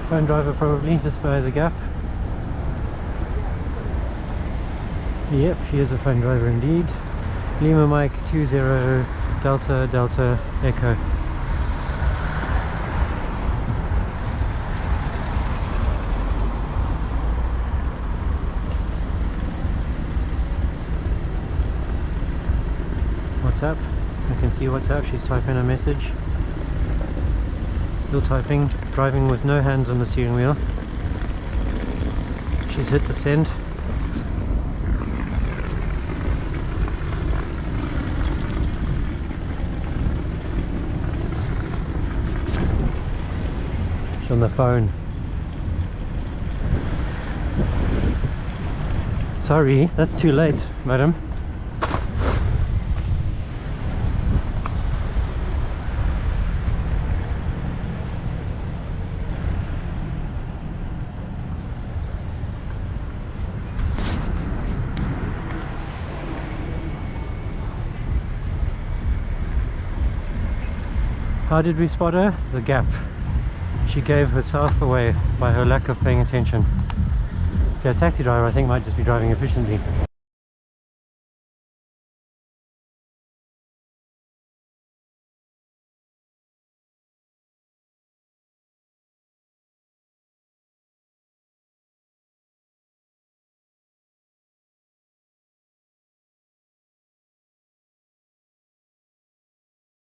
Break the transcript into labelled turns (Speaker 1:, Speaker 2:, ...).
Speaker 1: Phone driver probably, just by the gap. Yep, she is a phone driver indeed. Lima Mike 20 Delta Delta Echo. WhatsApp. You can see WhatsApp, she's typing a message. Still typing, driving with no hands on the steering wheel. She's hit the send. She's on the phone. Sorry, that's too late, madam. How did we spot her? The gap. She gave herself away by her lack of paying attention. So a taxi driver, I think, might just be driving efficiently.